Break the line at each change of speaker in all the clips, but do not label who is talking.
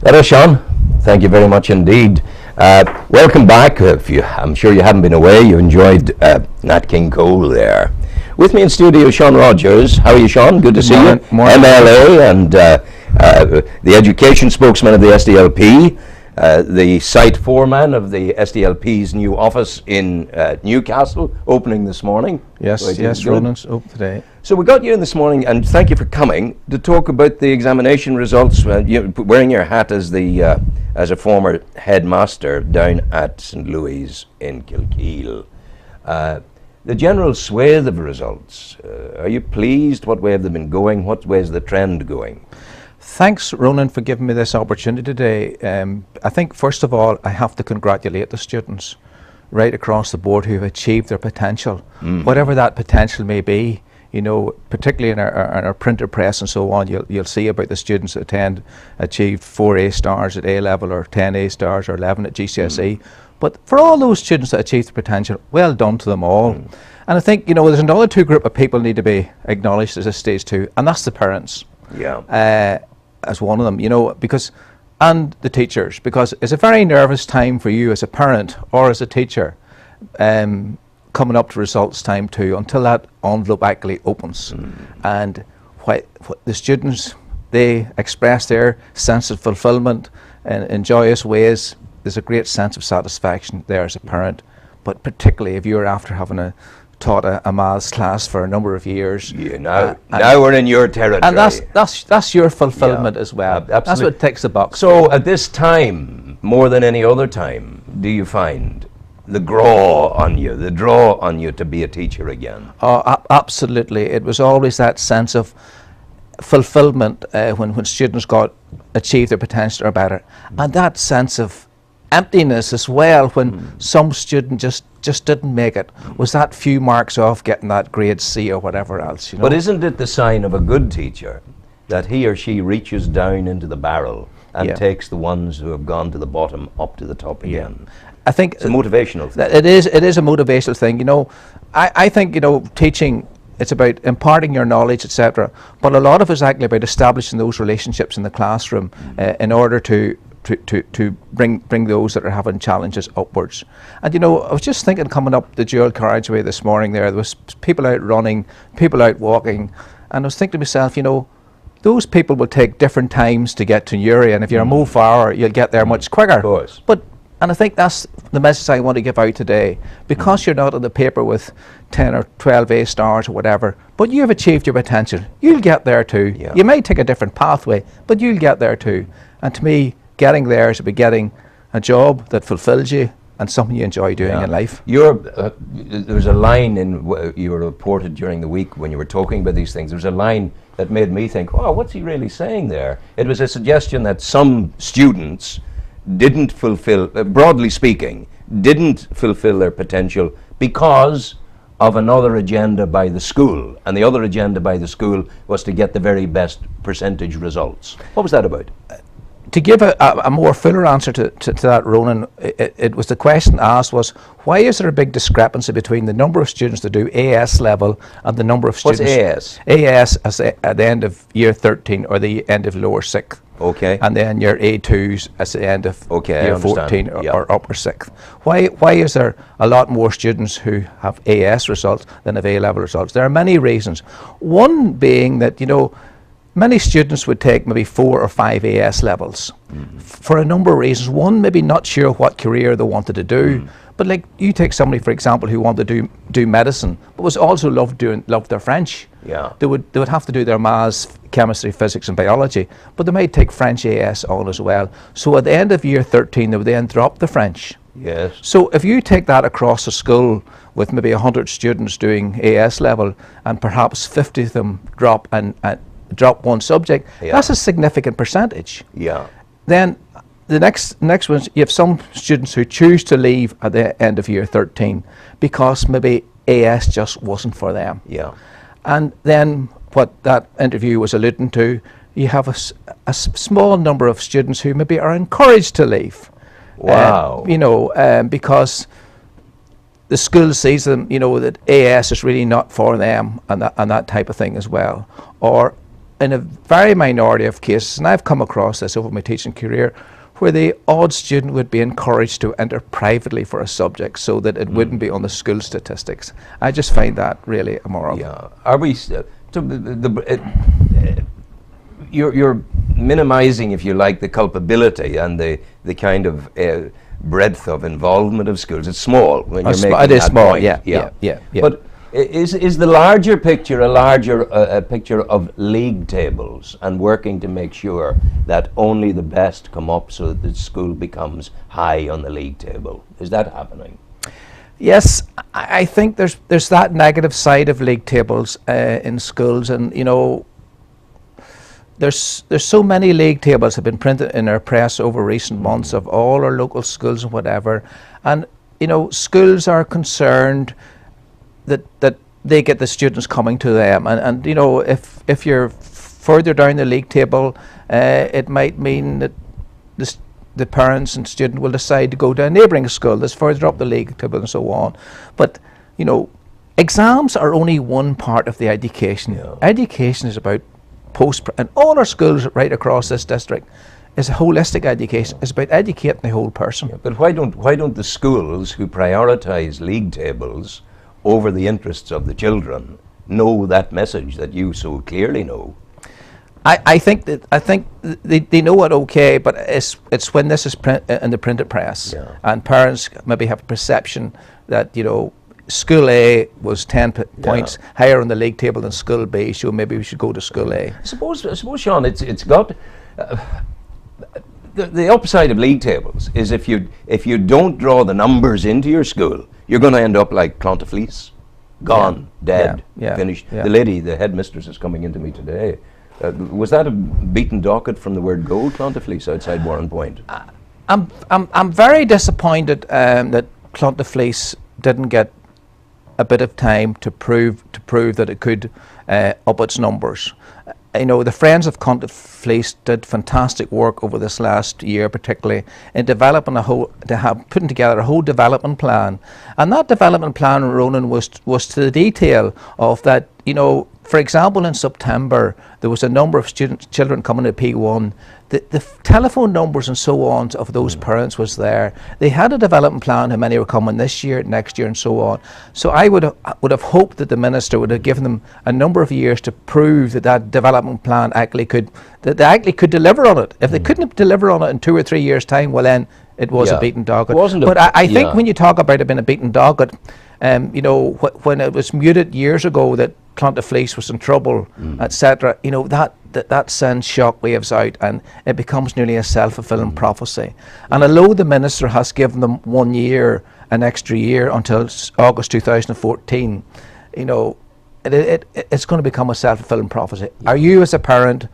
Hello, Sean. Thank you very much indeed. Welcome back. I'm sure you haven't been away. You enjoyed Nat King Cole there. With me in studio, Sean Rodgers. How are you, Sean? Good to see you.
Morning.
MLA and the education spokesman of the SDLP, the site foreman of the SDLP's new office in Newcastle, opening this morning.
Yes, Ronan's open today.
So we got you in this morning, and thank you for coming to talk about the examination results. You're wearing your hat as a former headmaster down at St. Louis in Kilkeel. The general swathe of results, are you pleased? What way have they been going? What way is the trend going?
Thanks, Ronan, for giving me this opportunity today. I think, first of all, I have to congratulate the students right across the board who have achieved their potential, whatever that potential may be. You know, particularly in our printer press and so on, you'll see about the students that achieved 4 A stars at A level, or 10 A stars, or 11 at GCSE. But for all those students that achieved their potential, well done to them all. And I think, you know, there's another two group of people need to be acknowledged as this stage too, and that's the parents.
Yeah.
As one of them, you know, and the teachers, because it's a very nervous time for you as a parent or as a teacher, coming up to results time too, until that envelope actually opens. And what the students, they express their sense of fulfilment in joyous ways. There's a great sense of satisfaction there as a parent, but particularly if you're after having taught a maths class for a number of years.
Yeah, now we're in your territory.
And that's your fulfillment as well.
Absolutely.
That's what ticks the box.
So at this time, more than any other time, do you find the draw on you to be a teacher again?
Oh, absolutely. It was always that sense of fulfillment when students achieved their potential or better, and that sense of emptiness as well when some student just didn't make it, was that few marks off getting that grade C or whatever else, you know?
But isn't it the sign of a good teacher that he or she reaches down into the barrel and takes the ones who have gone to the bottom up to the top again?
I think
it's a motivational thing.
It is a motivational thing, you know. I think, you know, teaching, it's about imparting your knowledge, etc. But a lot of it is actually about establishing those relationships in the classroom in order to bring those that are having challenges upwards. And you know, I was just thinking, coming up the dual carriageway this morning there was people out running, people out walking, and I was thinking to myself, you know, those people will take different times to get to Newry, and if you're a move far, you'll get there much quicker.
Of course.
And I think that's the message I want to give out today. Because you're not on the paper with 10 or 12 A stars or whatever, but you've achieved your potential, you'll get there too.
Yeah.
You may take a different pathway, but you'll get there too. And to me, getting there is about getting a job that fulfills you and something you enjoy doing in life.
There's a line you were reported during the week when you were talking about these things. There's a line that made me think, wow, what's he really saying there? It was a suggestion that some students didn't fulfill, broadly speaking, didn't fulfill their potential because of another agenda by the school. And the other agenda by the school was to get the very best percentage results. What was that about?
To give a more fuller answer to that, Ronan, it was the question asked was, why is there a big discrepancy between the number of students that do AS level and the number of students...
What's AS?
AS at the end of year 13 or the end of lower 6th.
Okay.
And then your A2s at the end of year 14 or upper 6th. Why is there a lot more students who have AS results than have A level results? There are many reasons. One being that, you know, many students would take maybe 4 or 5 AS levels for a number of reasons. One, maybe not sure what career they wanted to do. But like, you take somebody, for example, who wanted to do medicine, but was also loved their French.
Yeah.
They would have to do their maths, chemistry, physics and biology, but they might take French AS on as well. So at the end of year 13, they would then drop the French.
Yes.
So if you take that across a school with maybe 100 students doing AS level, and perhaps 50 of them drop one subject, that's a significant percentage.
Yeah.
Then the next one, you have some students who choose to leave at the end of year 13 because maybe AS just wasn't for them.
Yeah.
And then what that interview was alluding to, you have a small number of students who maybe are encouraged to leave.
Wow.
You know, because the school sees them, you know, that AS is really not for them, and that type of thing as well. Or in a very minority of cases, and I've come across this over my teaching career, where the odd student would be encouraged to enter privately for a subject so that it wouldn't be on the school statistics. I just find that really immoral.
Yeah. Are we? You're minimizing, if you like, the culpability and the kind of breadth of involvement of schools. It's small when you're making
it is
that
small.
point.
Yeah.
But is the larger picture a picture of league tables and working to make sure that only the best come up so that the school becomes high on the league table? Is that happening?
Yes, I think there's that negative side of league tables in schools, and you know, there's so many league tables have been printed in our press over recent months of all our local schools and whatever, and you know, schools are concerned that they get the students coming to them, and you know, if you're further down the league table, it might mean that the parents and student will decide to go to a neighbouring school that's further up the league table and so on. But you know, exams are only one part of the education.
Yeah.
Education is about and all our schools right across this district is a holistic education. It's about educating the whole person.
Yeah, but why don't the schools who prioritise league tables over the interests of the children know that message that you so clearly know?
I think they know it okay, but it's when this is in the printed press,
yeah,
and parents maybe have a perception that, you know, School A was 10 points higher on the league table than School B, so maybe we should go to School A.
I suppose, Sean, it's got the upside of league tables is if you don't draw the numbers into your school, you're going to end up like Clontarfleece, gone, dead, finished.
Yeah.
The lady, the headmistress, is coming into me today. Was that a beaten docket from the word go, Clontarfleece, outside Warrenpoint?
I'm very disappointed that Clontarfleece didn't get a bit of time to prove that it could up its numbers. You know, the Friends of Clontarfleece did fantastic work over this last year, particularly in developing putting together a whole development plan, and that development plan, Ronan, was to the detail of that. You know, for example, in September there was a number of children coming to P1. The telephone numbers and so on of those parents was there. They had a development plan, how many were coming this year, next year, and so on. So I would have hoped that the minister would have given them a number of years to prove that development plan actually could deliver on it. If they couldn't deliver on it in 2 or 3 years' time, well then it was a beaten dogged. But I think when you talk about it being a beaten dogged, you know, when it was muted years ago that Clontarfleece was in trouble, etc., you know, that sends shockwaves out, and it becomes nearly a self-fulfilling prophecy. And although the minister has given them 1 year, an extra year until August 2014, you know, it's going to become a self-fulfilling prophecy. Are you, as a parent,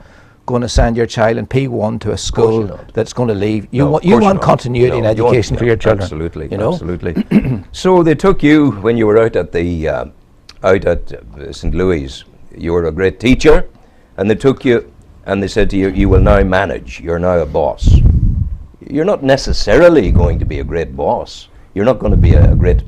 going to send your child in P1 to a school that's going to leave? You want continuity in education for your children.
Absolutely,
you know?
Absolutely. So they took you when you were out at St. Louis. You were a great teacher, and they took you and they said to you, you will now manage. You're now a boss. You're not necessarily going to be a great boss. You're not going to be a great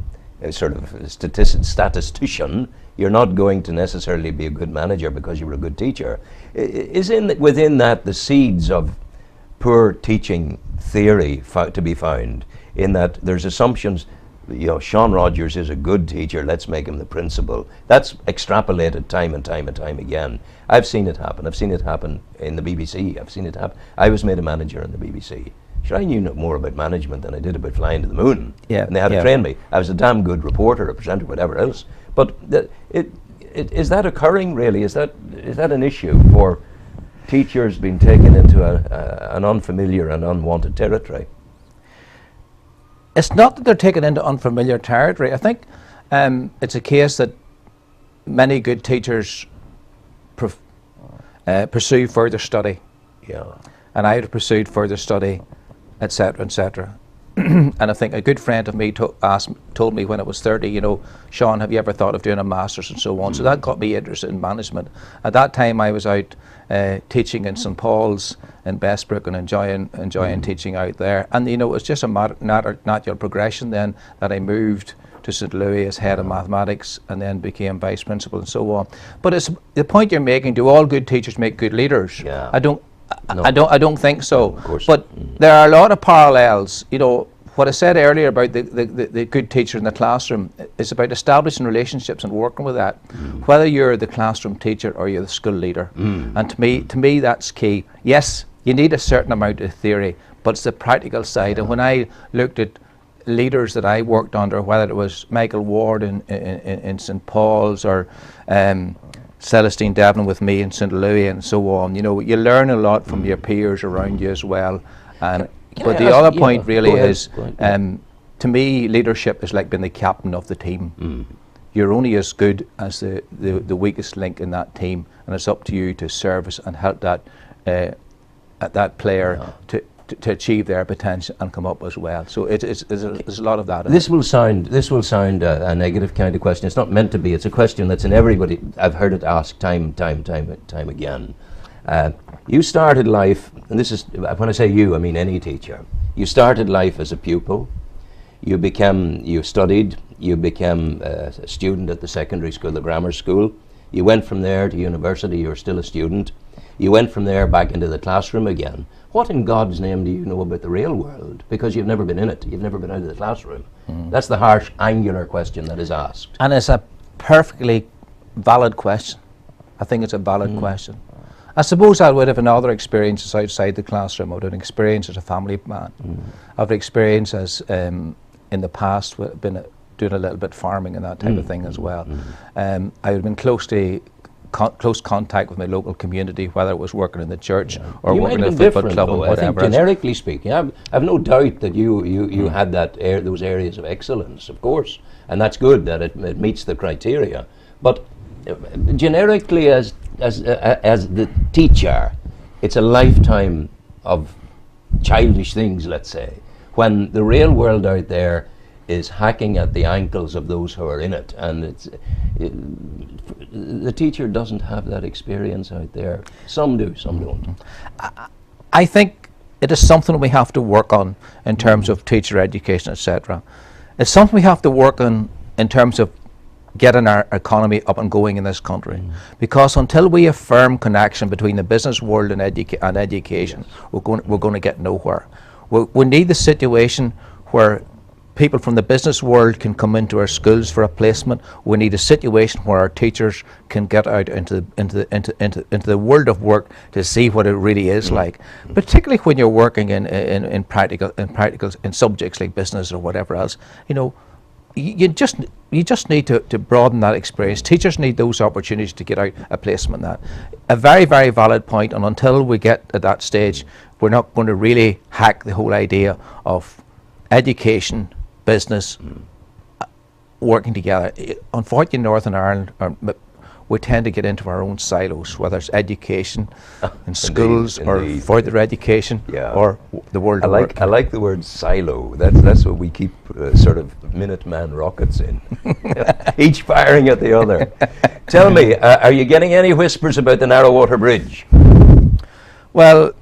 sort of statistician. You're not going to necessarily be a good manager because you were a good teacher. Is within that the seeds of poor teaching theory to be found, in that there's assumptions, you know, Sean Rodgers is a good teacher, let's make him the principal. That's extrapolated time and time and time again. I've seen it happen. I've seen it happen in the BBC. I've seen it happen. I was made a manager in the BBC. Sure, I knew more about management than I did about flying to the moon.
Yeah,
and they had to train me. I was a damn good reporter, a presenter, whatever else. But is that occurring really? Is that an issue for teachers being taken into an unfamiliar and unwanted territory?
It's not that they're taken into unfamiliar territory. I think it's a case that many good teachers pursue further study.
Yeah.
And I had pursued further study, etc., etc. And I think a good friend of me told me when I was 30, you know, Sean, have you ever thought of doing a master's and so on? So that got me interested in management. At that time I was out teaching in St. Paul's in Bestbrook and enjoying teaching out there. And you know, it was just a natural progression then that I moved to St. Louis as head of mathematics, and then became vice principal and so on. But it's the point you're making: do all good teachers make good leaders?
Yeah.
I don't think so.
No, of course.
But there are a lot of parallels. You know, what I said earlier about the good teacher in the classroom is about establishing relationships and working with that, whether you're the classroom teacher or you're the school leader. And to me that's key. Yes, you need a certain amount of theory, but it's the practical side. And when I looked at leaders that I worked under, whether it was Michael Ward in St. Paul's or Celestine Devlin with me in St. Louis and so on, you know, you learn a lot from your peers around you as well. But the other point really is, to me, leadership is like being the captain of the team. You're only as good as the weakest link in that team, and it's up to you to service and help that player to achieve their potential and come up as well. So there's a lot of that.
This will sound a negative kind of question. It's not meant to be. It's a question that's in everybody. I've heard it asked time again. You started life, and this is, when I say you, I mean any teacher. You started life as a pupil. You studied, you became a student at the secondary school, the grammar school. You went from there to university, you were still a student. You went from there back into the classroom again. What in God's name do you know about the real world? Because you've never been in it, you've never been out of the classroom. That's the harsh, angular question that is asked.
And it's a perfectly valid question. I think it's a valid question. I suppose I would have another experiences outside the classroom. I would have an experience as a family man. I've experience as in the past been doing a little bit farming and that type of thing as well. I would have been close contact with my local community, whether it was working in the church or working in a football club or whatever.
I think generically speaking, I've no doubt that you had those areas of excellence, of course, and that's good that it meets the criteria. But generically, as the teacher, it's a lifetime of childish things, let's say, when the real world out there is hacking at the ankles of those who are in it, and the teacher doesn't have that experience out there. Some do, some don't.
I think it is something we have to work on in terms of teacher education, etc. It's something we have to work on in terms of getting our economy up and going in this country, because until we have firm connection between the business world and education, we're going to get nowhere. We need the situation where people from the business world can come into our schools for a placement. We need a situation where our teachers can get out into the world of work to see what it really is like, particularly when you're working in practicals in subjects like business or whatever else. You know, you just need to broaden that experience. Teachers need those opportunities to get out a placement. That a very, very valid point, and until we get at that stage, we're not going to really hack the whole idea of education, business, working together. Unfortunately, Northern Ireland, we tend to get into our own silos, whether it's education in schools or further education or the world of work.
I like the word silo. That's what we keep sort of Minuteman rockets in, each firing at the other. Tell me, are you getting any whispers about the Narrowwater Bridge?
Well,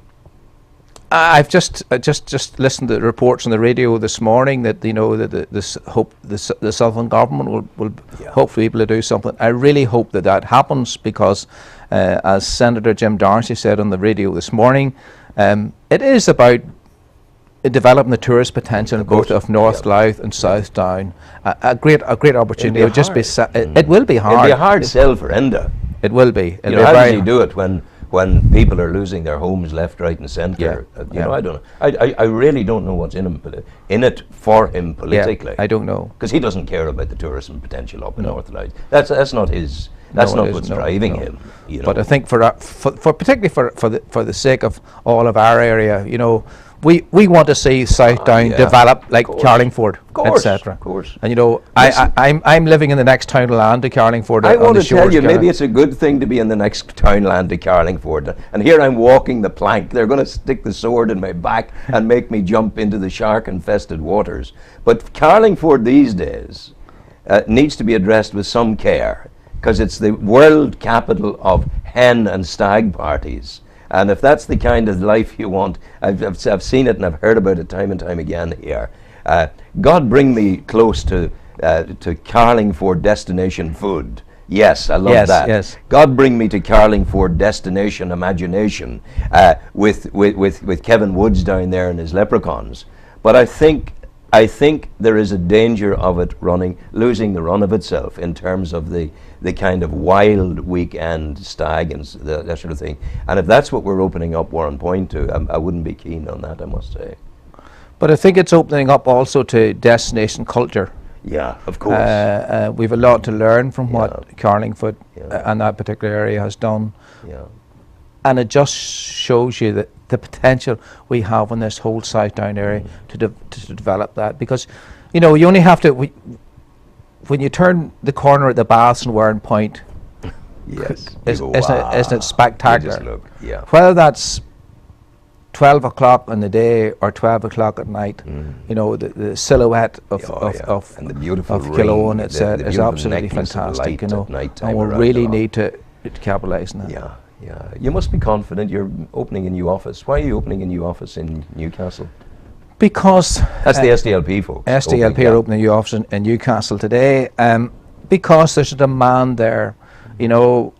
I've just listened to the reports on the radio this morning that the Southern government will hopefully be able to do something. I really hope that happens, because as Senator Jim Darcy said on the radio this morning, it is about developing the tourist potential in both of North Louth and South Down. A great opportunity. It will just be it will be hard.
It'll be a hard sell for Enda.
It will be.
How does he do it when people are losing their homes left, right, and centre? I don't know. I really don't know what's in it for him politically.
I don't know,
because he doesn't care about the tourism potential up in North Louth. That's not his. That's not what's driving him. You know.
But I think for particularly for the sake of all of our area, you know, we want to see South Down develop like Carlingford, etc.
Of course.
And you know, I'm living in the next townland to Carlingford.
I want to tell you, maybe it's a good thing to be in the next townland to Carlingford. And here I'm walking the plank. They're going to stick the sword in my back and make me jump into the shark-infested waters. But Carlingford these days needs to be addressed with some care, because it's the world capital of hen and stag parties. And if that's the kind of life you want, I've seen it and I've heard about it time and time again here. God bring me close to to Carlingford destination food. Yes, I love
Yes,
that.
yes.
God bring me to Carlingford destination imagination with Kevin Woods down there and his leprechauns. But I think there is a danger of it losing the run of itself in terms of the kind of wild weekend stag and that sort of thing. And if that's what we're opening up Warrenpoint to, I wouldn't be keen on that, I must say.
But I think it's opening up also to destination culture.
Yeah, of course.
We've a lot to learn from what Carlingford
Yeah.
and that particular area has done.
Yeah.
And it just shows you that the potential we have in this whole South Down area to develop that. Because, you know, you only have to, when you turn the corner at the Baths and Warrenpoint,
Yes.
isn't it spectacular?
You just look, yeah.
Whether that's 12 o'clock in the day or 12 o'clock at night, you know, the silhouette of
and the beautiful
of Killowen,
ring,
it's
the
is
beautiful
absolutely
necklace of
fantastic, you
light
know,
at nighttime
and we
around
really
the
need to capitalise on that.
Yeah, yeah. You must be confident. You're opening a new office. Why are you opening a new office in Newcastle?
Because
That's the SDLP folks.
SDLP are opening a new office in Newcastle today, because there's a demand there. You know,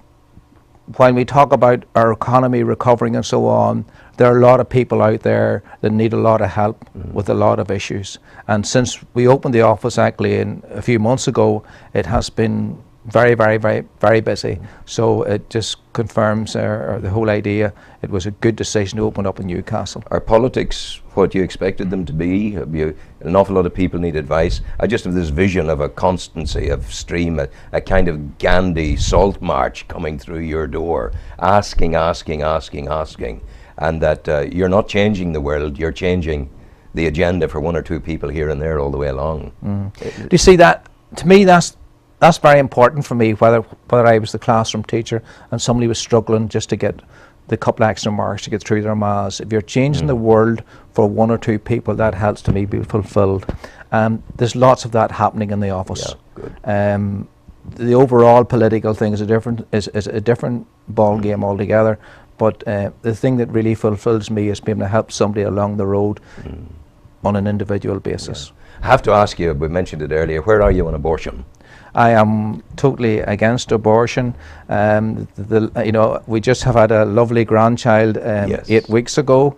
when we talk about our economy recovering and so on, there are a lot of people out there that need a lot of help with a lot of issues. And since we opened the office actually a few months ago, it has been very, very, very, very busy. So it just confirms the whole idea. It was a good decision to open up in Newcastle.
Are politics what you expected them to be? An awful lot of people need advice. I just have this vision of a constancy of stream, a kind of Gandhi salt march coming through your door, asking, and that you're not changing the world, you're changing the agenda for one or two people here and there all the way along.
Do you see that? To me, that's very important for me, whether I was the classroom teacher and somebody was struggling just to get the couple extra marks to get through their maths. If you're changing the world for one or two people, that helps to me be fulfilled. There's lots of that happening in the office.
Yeah, good.
The overall political thing is a different ball game altogether. But the thing that really fulfills me is being able to help somebody along the road on an individual basis.
I have to ask you, we mentioned it earlier, where are you on abortion?
I am totally against abortion. You know, we just have had a lovely grandchild 8 weeks ago,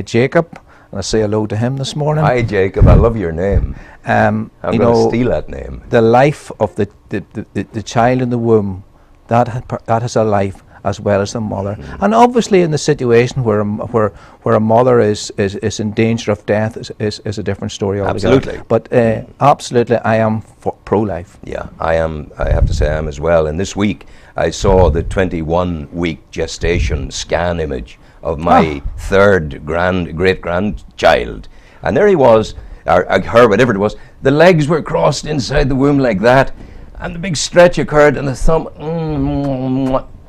Jacob, and I say hello to him this morning.
Hi Jacob, I love your name. I'm going to steal that name.
The life of the child in the womb, that has a life as well as the mother. And obviously in the situation where a mother is in danger of death is a different story altogether.
Absolutely.
But absolutely I am pro-life.
Yeah, I have to say I am as well. And this week I saw the 21-week gestation scan image of my third great-grandchild. And there he was, or her, whatever it was, the legs were crossed inside the womb like that, and the big stretch occurred, and the thumb,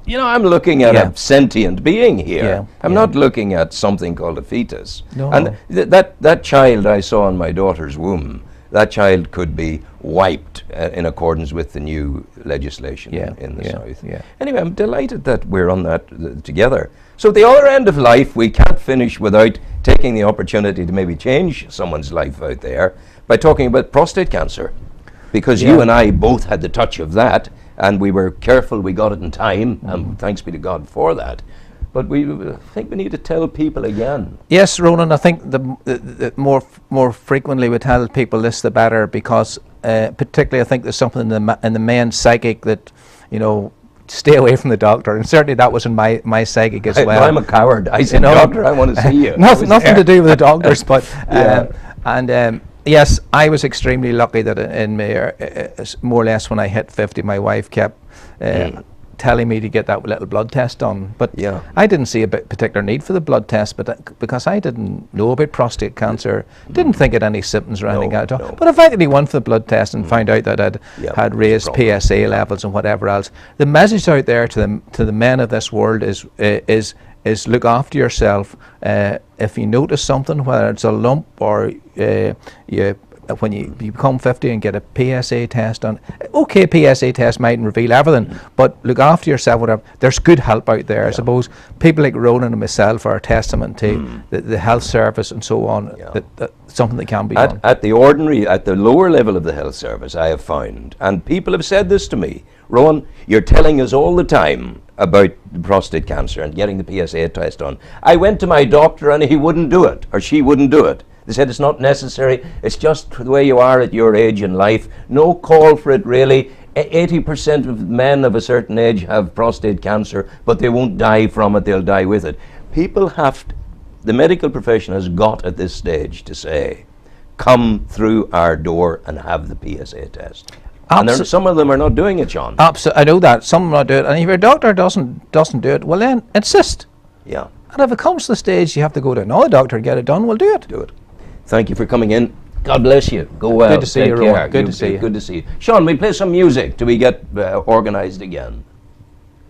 you know, I'm looking at a sentient being here. I'm not looking at something called a fetus.
No.
And that child I saw in my daughter's womb, that child could be wiped in accordance with the new legislation in the South.
Yeah.
Anyway, I'm delighted that we're on that together. So at the other end of life, we can't finish without taking the opportunity to maybe change someone's life out there by talking about prostate cancer. Because you and I both had the touch of that, and we were careful we got it in time, and thanks be to God for that. But I think we need to tell people again.
Yes, Ronan, I think the more frequently we tell people this, the better, because particularly I think there's something in the man's psychic that, you know, stay away from the doctor, and certainly that was in my psychic as well.
I'm a coward. I said, doctor, I want to see you.
Nothing to do with the doctors, but yes, I was extremely lucky that in more or less when I hit 50, my wife kept telling me to get that little blood test done. But I didn't see a particular need for the blood test, but because I didn't know about prostate cancer, didn't think it had any symptoms or anything at all. But I eventually went for the blood test and found out that I'd had raised PSA levels and whatever else. The message out there to the men of this world is look after yourself. If you notice something, whether it's a lump or you when you become 50 and get a PSA test done. Okay, PSA test mightn't reveal everything, but look after yourself, whatever. There's good help out there. I suppose people like Ronan and myself are a testament to the health service and so on, that something that can be done.
At the lower level of the health service, I have found, and people have said this to me, Rowan, you're telling us all the time about prostate cancer and getting the PSA test done. I went to my doctor and he wouldn't do it, or she wouldn't do it. They said it's not necessary, it's just the way you are at your age in life. No call for it really. 80% of men of a certain age have prostate cancer, but they won't die from it, they'll die with it. People have to, the medical profession has got at this stage to say, come through our door and have the PSA test. And some of them are not doing it, John.
Absolutely, I know that. Some not do it. And if your doctor doesn't do it, well then, insist.
Yeah.
And if it comes to the stage you have to go to another doctor to get it done, we'll do it.
Do it. Thank you for coming in. God bless you. Go well.
Good to see you, Rowan. Good to see you.
Good to see you. Sean, we play some music till we get organised again.